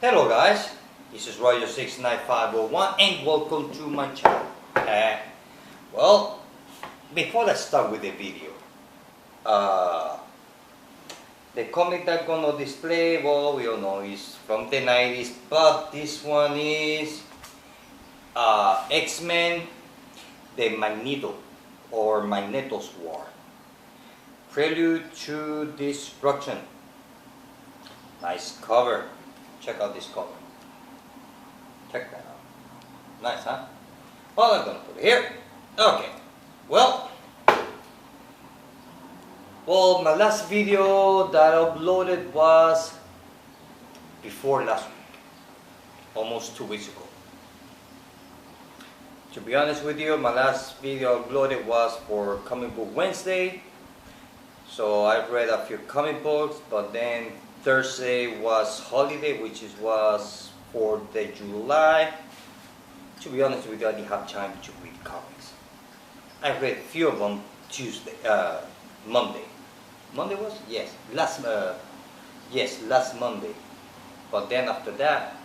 Hello guys, this is Roger69501 and welcome to my channel. Well, before I start with the video, the comic that I'm gonna display, well, we all know is from the 90s, but this one is X-Men, the Magneto or Magneto's War, Prelude to Destruction. Nice cover. Check out this cover. Check that out. Nice, huh? Well, I'm gonna put it here. Okay. Well, my last video that I uploaded was before last week, almost 2 weeks ago. To be honest with you, my last video uploaded was for Comic Book Wednesday. So I read a few comic books, but then Thursday was holiday, which was 4th of July. To be honest with you, I didn't have time to read comics. I read a few of them Monday. Monday was? Yes, last Monday. But then after that,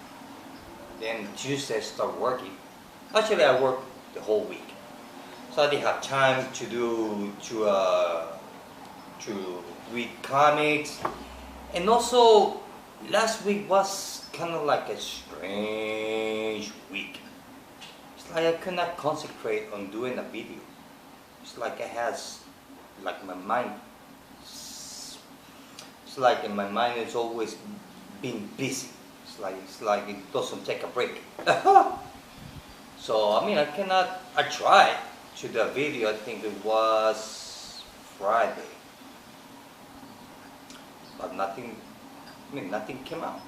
then Tuesday start working. Actually, I worked the whole week, so I didn't have time to read comics. And also, last week was kind of like a strange week. It's like I could not concentrate on doing a video. It's like I has, like my mind, it's like in my mind it's always been busy. It's like it doesn't take a break. So, I mean, I tried to do a video, I think it was Friday. But nothing came out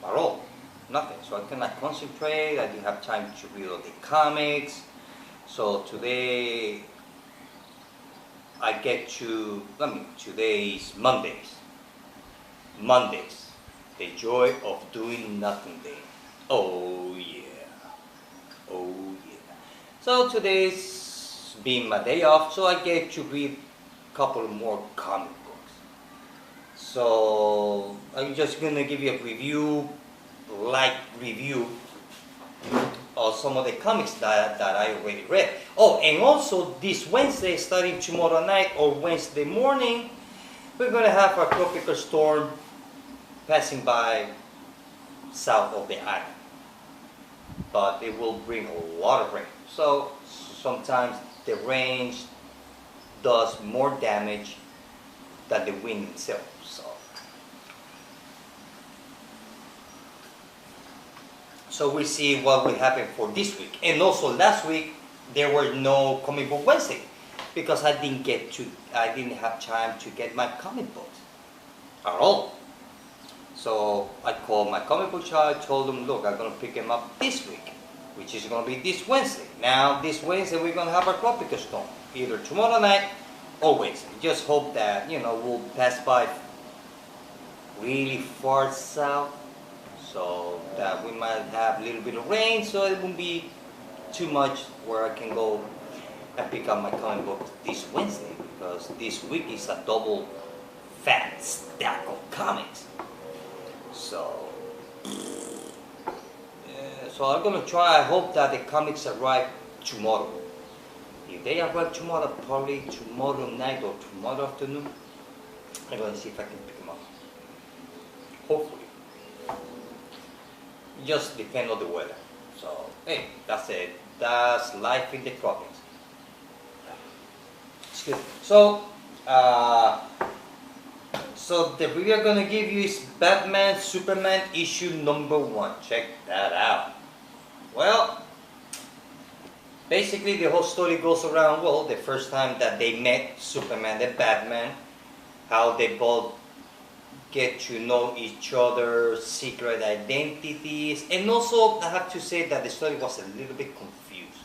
at all, nothing. So I cannot concentrate, I didn't have time to read all the comics. So today, today is Mondays, the joy of doing nothing day. Oh yeah, oh yeah. So today's been my day off, so I get to read a couple more comics. So I'm just gonna give you a review of some of the comics that I already read. Oh, and also this Wednesday, starting tomorrow night or Wednesday morning, we're gonna have a tropical storm passing by south of the island. But it will bring a lot of rain. So sometimes the rain does more damage than the wind itself. So we see what will happen for this week. And also last week there were no Comic Book Wednesday because I didn't have time to get my comic books at all. So I called my comic book shop, I told them, look, I'm gonna pick them up this week, which is gonna be this Wednesday. Now this Wednesday we're gonna have a tropical storm, either tomorrow night or Wednesday. Just hope that, we'll pass by really far south, so that we might have a little bit of rain, so it won't be too much where I can go and pick up my comic book this Wednesday, because this week is a double fat stack of comics. So I'm gonna try. I hope that the comics arrive tomorrow. If they arrive tomorrow, probably tomorrow night or tomorrow afternoon, I'm gonna see if I can pick them up. Hopefully. Just depend on the weather. So hey, that's it. That's life in the tropics. Excuse me. So the review I'm gonna give you is Batman Superman issue number 1. Check that out. Well, basically the whole story goes around, well, the first time that they met, Superman and Batman, how they both get to know each other's secret identities. And also, I have to say that the story was a little bit confused.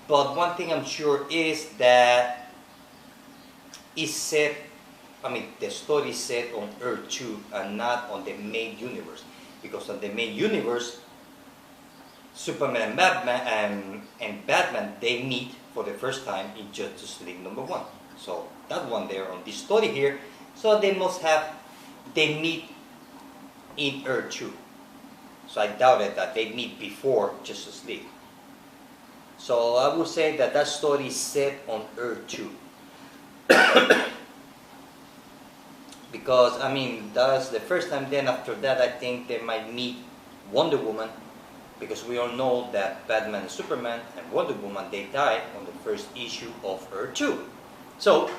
But one thing I'm sure is that the story is set on Earth 2 and not on the main universe. Because on the main universe, Superman and Batman, they meet for the first time in Justice League number 1. So that one there on this story here, so they meet in Earth 2. So I doubted that they meet before Justice League. So I would say that that story is set on Earth 2. Because, I mean, that's the first time. Then after that, I think they might meet Wonder Woman. Because we all know that Batman and Superman and Wonder Woman, they died on the first issue of Earth 2. So,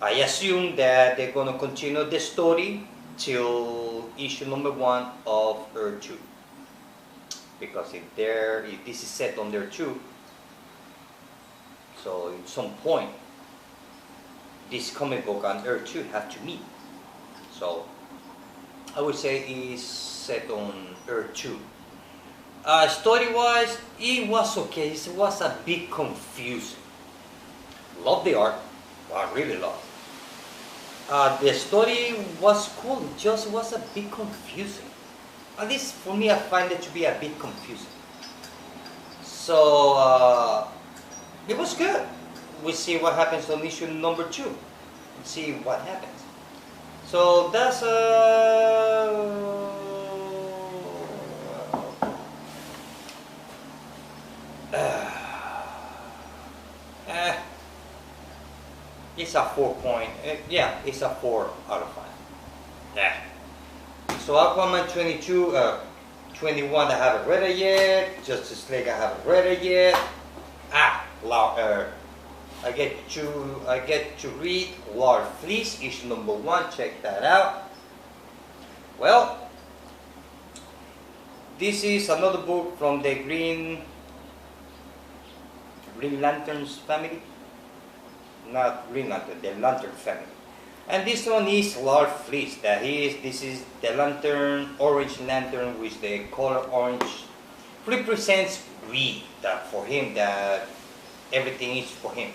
I assume that they're going to continue the story till issue number 1 of Earth 2. Because if this is set on Earth 2, so at some point, this comic book and Earth 2 have to meet. So, I would say it's set on Earth 2. Story-wise, it was okay. It was a bit confusing. Love the art. I really love it. The story was cool. It just was a bit confusing. At least for me, I find it to be a bit confusing. So, it was good. We see what happens on issue number 2. See what happens. So that's it's a 4 point. Yeah, it's a 4 out of 5. Yeah. So Aquaman 21 I haven't read it yet. Justice League I haven't read it yet. I get to read Lord Fleece, issue number 1. Check that out. Well, this is another book from the Green Lanterns family. Not Green Lantern, the Lantern family. And this one is Lord Fleece. This is the lantern, orange lantern with the color orange. Represents greed. That for him, that everything is for him.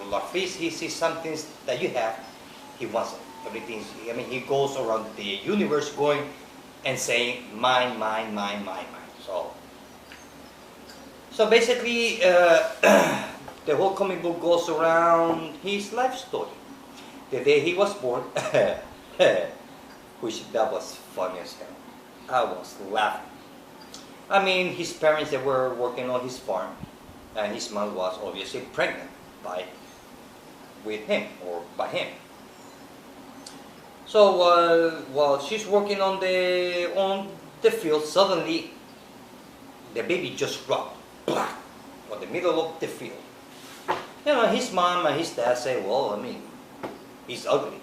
Lord Fleece, he sees something that you have, he wants it. Everything. I mean, he goes around the universe going and saying, mine, mine, mine, mine, mine. So basically, the whole comic book goes around his life story. The day he was born, which that was funny as hell. I was laughing. I mean, his parents, they were working on his farm, and his mom was obviously pregnant with him or by him. So while she's working on the field, suddenly the baby just dropped, blah, on the middle of the field. You know, his mom and his dad say, well, I mean, he's ugly,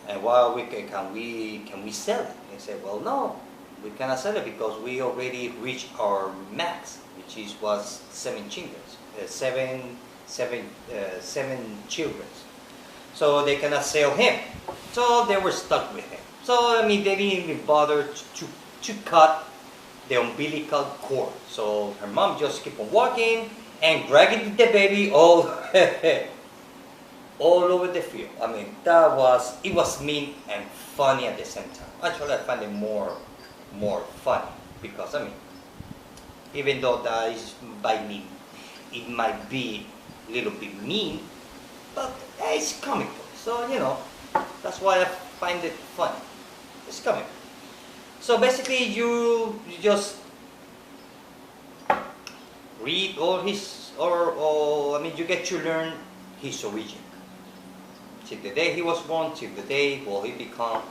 and why can we sell it? They say, well, no, we cannot sell it because we already reached our max, which was 7 children, seven children. So they cannot sell him. So they were stuck with him. So I mean, they didn't even bother to cut the umbilical cord. So her mom just kept on walking and dragging the baby all over the field. I mean, it was mean and funny at the same time. Actually, I find it more funny because, I mean, even though that is by me, it might be a little bit mean, but it's comic book. So, you know, that's why I find it funny. It's comic book. So basically, you just read all his, or I mean, you get to learn his origin. Till the day he was born, till the day he become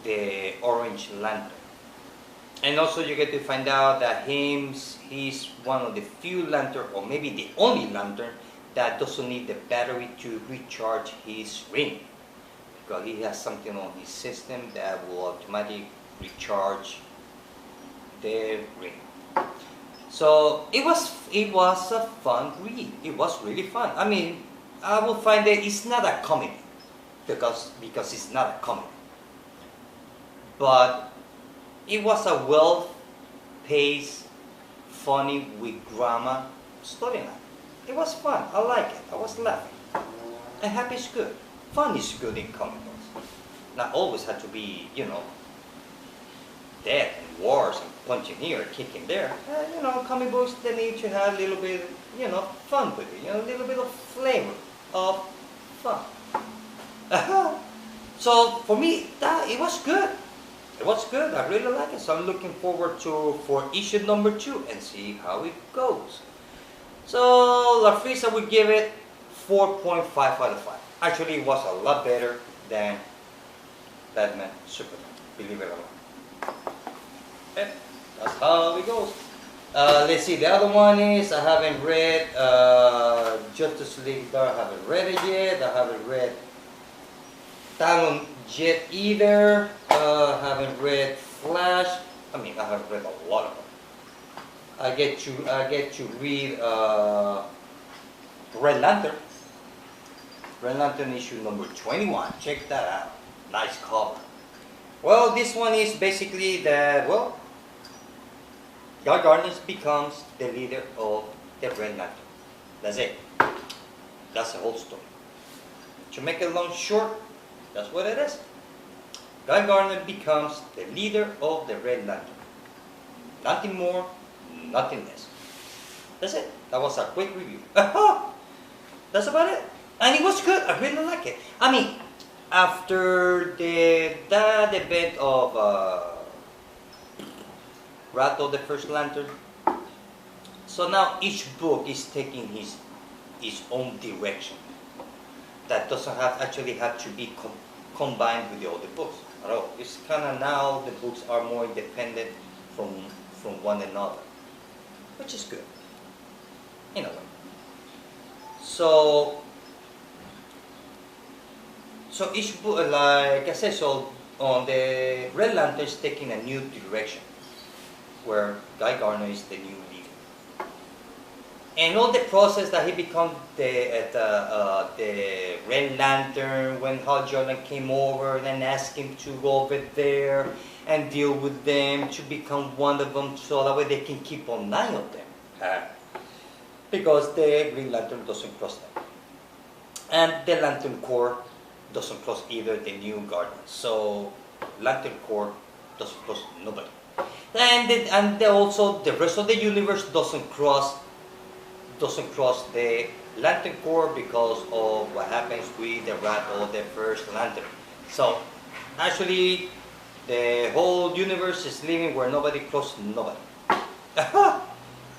the Orange Lantern. And also you get to find out that he's one of the few lantern, or maybe the only lantern, that doesn't need the battery to recharge his ring. Because he has something on his system that will automatically recharge the ring. So it was a fun read. It was really fun. I mean, I will find that it's not a comedy because it's not a comedy. But it was a well-paced, funny with drama storyline. It was fun. I like it. I was laughing. And happy is good. Fun is good in comic books. Not always have to be, you know, death and wars and punching here, kicking there. You know, comic books, they need to have a little bit, you know, fun with it. You know, a little bit of flavor of fun. So for me, it was good. It was good. I really like it. So I'm looking forward to for issue number 2 and see how it goes. So La Frisa would give it 4.5 out of 5. Actually, it was a lot better than Batman Superman. Believe it or not. Yeah, that's how it goes. Let's see. The other one is I haven't read Justice League. I haven't read it yet. I haven't read Talon Jet either. Haven't read Flash. I mean, I haven't read a lot of them. I get to read Red Lantern. Red Lantern issue number 21. Check that out. Nice cover. Well, this one is basically that, well, Guy Gardner becomes the leader of the Red Lantern. That's it. That's the whole story. To make it long short, that's what it is. Guy Gardner becomes the leader of the Red Lantern. Nothing more, nothing less. That's it. That was a quick review. That's about it. And it was good. I really like it. I mean, after that event of Wrath of the First Lantern, so now each book is taking his own direction. That doesn't actually have to be combined with the other books at all. It's kind of now the books are more independent from one another, which is good in a way. So each book, like I said, so on the Red Lantern is taking a new direction, where Guy Gardner is the new leader, and all the process that he become the Red Lantern, when Hal Jordan came over and asked him to go over there and deal with them to become one of them, so that way they can keep an eye on them, because the Green Lantern doesn't cross them, and the Lantern Corps doesn't cross either the new Guardians. So Lantern Corps doesn't cross nobody, and also the rest of the universe doesn't cross the Lantern Corps because of what happens with the Wrath of the First Lantern. So actually, the whole universe is living where nobody crosses nobody.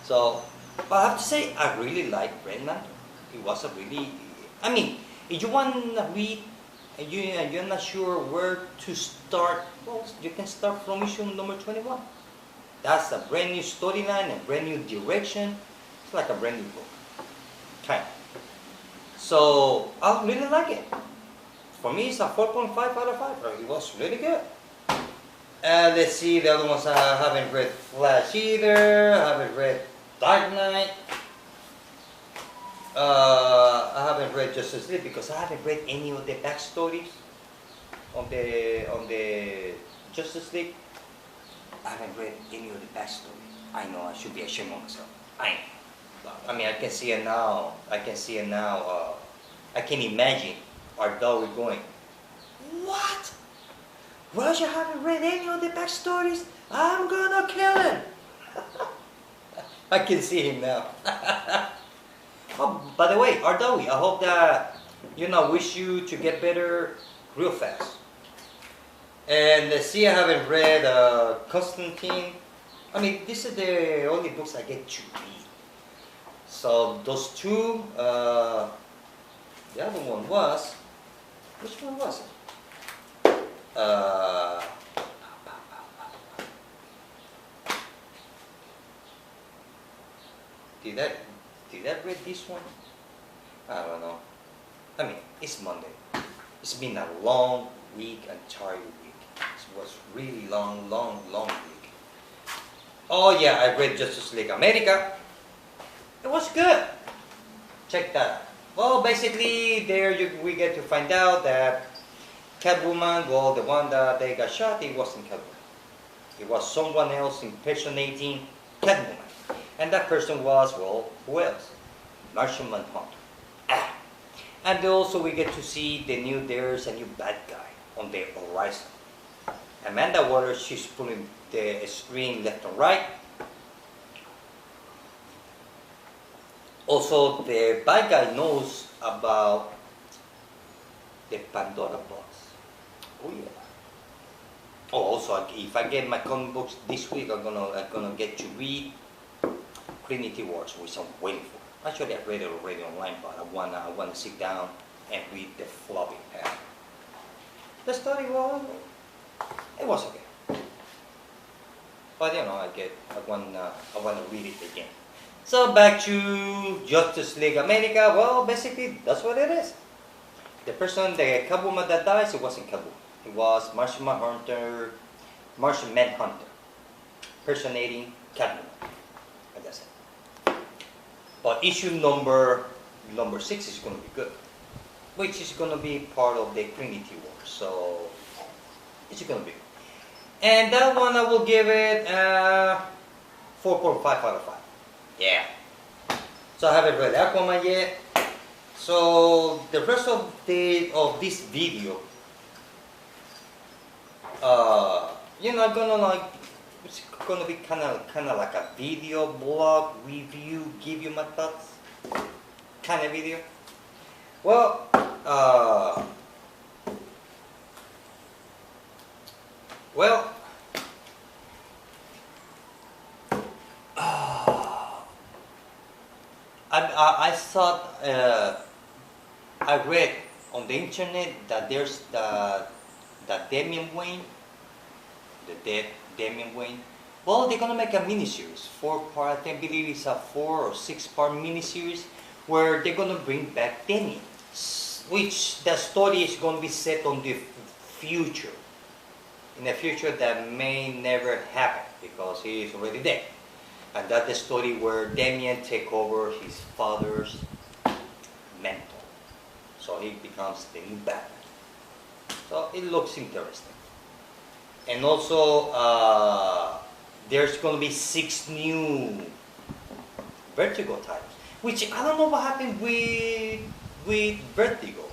So, but I have to say, I really like Red Lantern. It was a really, I mean, if you want to read and you're not sure where to start, well, you can start from issue number 21. That's a brand new storyline, a brand new direction. It's like a brand new book. Okay. So, I really like it. For me, it's a 4.5 out of 5. It was really good. Let's see, the other ones, I haven't read Flash either. I haven't read Dark Knight. I haven't read Justice League because I haven't read any of the backstories on the Justice League. I haven't read any of the backstory. I know I should be ashamed of myself. I mean, I can see it now. I can imagine Ardawi going, "What? Well, you haven't read any of the backstories? I'm gonna kill him." I can see him now. Oh, by the way, Ardawi, I hope that, wish you to get better real fast. And let's see, I haven't read Constantine. I mean, these are the only books I get to read. So those two, the other one was, which one was it? Did I read this one? I don't know. I mean, it's Monday. It's been a long week, a tired week. It was really long week. Oh yeah, I read Justice League America. It was good. Check that out. Well, basically, we get to find out that Catwoman, well, the one that they got shot, it wasn't Catwoman. It was someone else impersonating Catwoman. And that person was, well, who else? Martian Manhunter. And also we get to see there's a new bad guy on the horizon. Amanda Waller, she's pulling the screen left and right. Also, the bad guy knows about the Pandora box. Oh yeah. Oh, also, if I get my comic books this week, I'm gonna get to read Trinity Wars, which I'm waiting for. Actually, I've read it already online, but I wanna sit down and read the floppy pen. The story was, it was okay, but I wanna read it again. So back to Justice League America. Well, basically, that's what it is. The person, the Catwoman that dies, it wasn't Catwoman. It was Martian Manhunter, personating Catwoman. And that's it. But issue number 6 is going to be good, which is going to be part of the Trinity War. So it's going to be. And that one I will give it 4.5 out of 5. Yeah. So I haven't read Aquaman yet. So the rest of this video, it's gonna be kind of like a video blog review, give you my thoughts, kind of video. Well, well, I thought I read on the internet that there's the Damian Wayne, the dead Damian Wayne. Well, they're gonna make a miniseries, 4-part. I believe it's a 4 or 6-part miniseries where they're gonna bring back Damian, which the story is gonna be set on the future, in a future that may never happen because he is already dead. And that's the story where Damian takes over his father's mentor. So he becomes the new Batman. So it looks interesting. And also, there's going to be 6 new Vertigo titles, which I don't know what happened with Vertigo.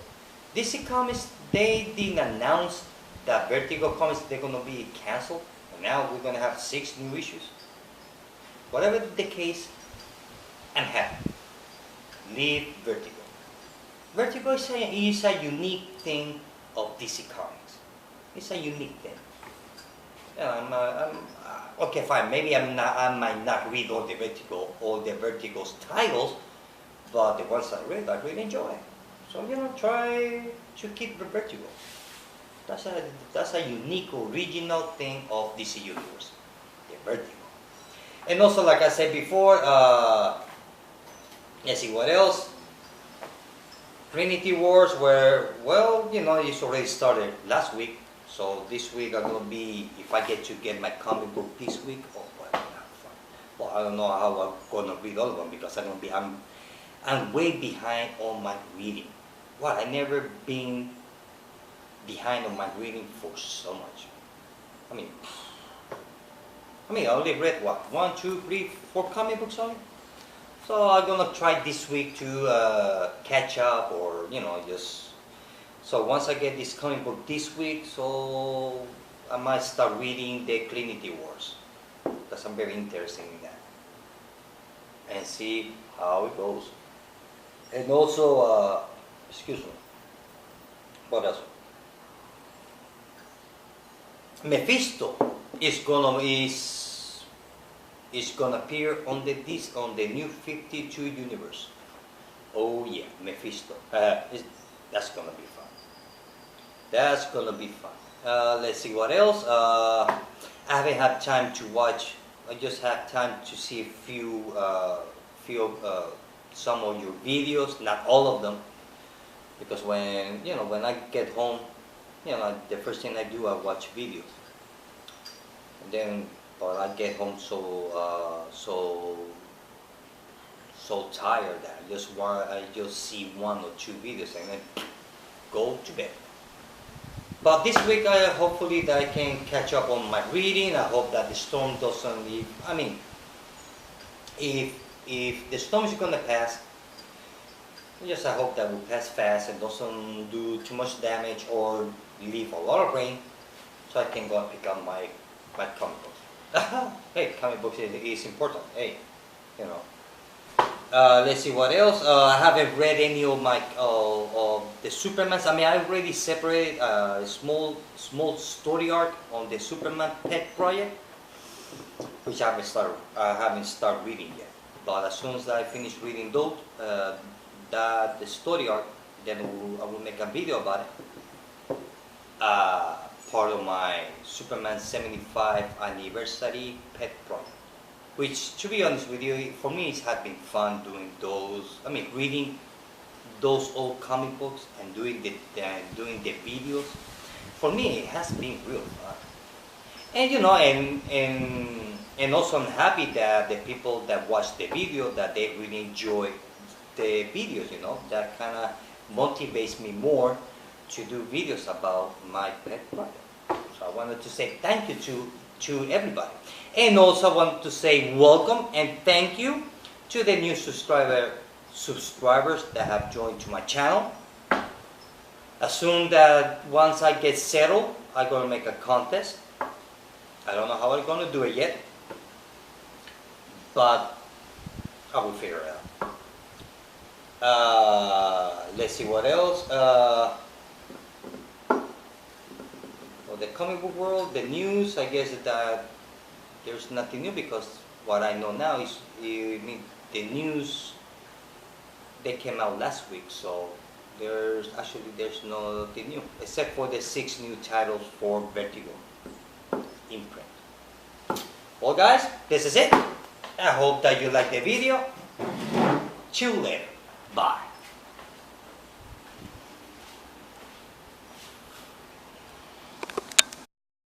DC Comics, they didn't announce that Vertigo Comics, they're going to be canceled. And now we're going to have 6 new issues. Whatever the case, I'm happy. Leave Vertigo. Vertigo is a unique thing of DC Comics. It's a unique thing. Yeah, okay, fine. Maybe I might not read all the Vertigo's titles, but the ones I read, I really enjoy. So try to keep the Vertigo. That's a unique, original thing of DC Universe, the Vertigo. And also, like I said before, let's see what else. Trinity Wars, where, well, it's already started last week. So this week I'm gonna be, if I get to get my comic book this week, oh boy, I'm gonna have fun. Well, I don't know how I'm gonna read all of them because I'm way behind on my reading. Well, I never been behind on my reading for so much. I mean, I only read what, 1, 2, 3, 4 comic books only. So I'm gonna try this week to catch up, or just. So once I get this comic book this week, so I might start reading the Trinity Wars, because I'm very interested in that, and see how it goes. And also, excuse me, what else? Mephisto is gonna appear on the new 52 universe. Oh yeah, Mephisto. That's gonna be fun. That's gonna be fun. Let's see what else. I haven't had time to watch. I just had time to see some of your videos, not all of them, because when I get home, the first thing I do, I watch videos. And then, but I get home so tired that I just see 1 or 2 videos and then go to bed. But this week, hopefully that I can catch up on my reading. I hope that the storm doesn't leave. I mean, if the storm is gonna pass, I hope that will pass fast and doesn't do too much damage or leave a lot of rain, so I can go and pick up my comic books. Hey, comic books is important. Hey, Let's see what else. I haven't read any of my of the Supermans. I mean, I already separated a small story arc on the Superman pet project, which I haven't started reading yet. But as soon as I finish reading those, the story arc, then I will make a video about it. Part of my Superman 75 anniversary pet project. Which, to be honest with you, for me it has been fun doing those. I mean, reading those old comic books and doing the videos. For me, it has been real fun. And you know, and also I'm happy that the people that watch the video, that they really enjoy the videos. You know, that kind of motivates me more to do videos about my pet project. So I wanted to say thank you to everybody. And also I want to say welcome and thank you to the new subscribers that have joined to my channel. Assume that once I get settled, I'm going to make a contest. I don't know how I'm going to do it yet, but I will figure it out. Let's see what else. The comic book world, the news, I guess that there's nothing new, because what I know now is the news, they came out last week, so there's nothing new except for the 6 new titles for Vertigo imprint. Well guys, this is it. I hope that you liked the video. Till later. Bye.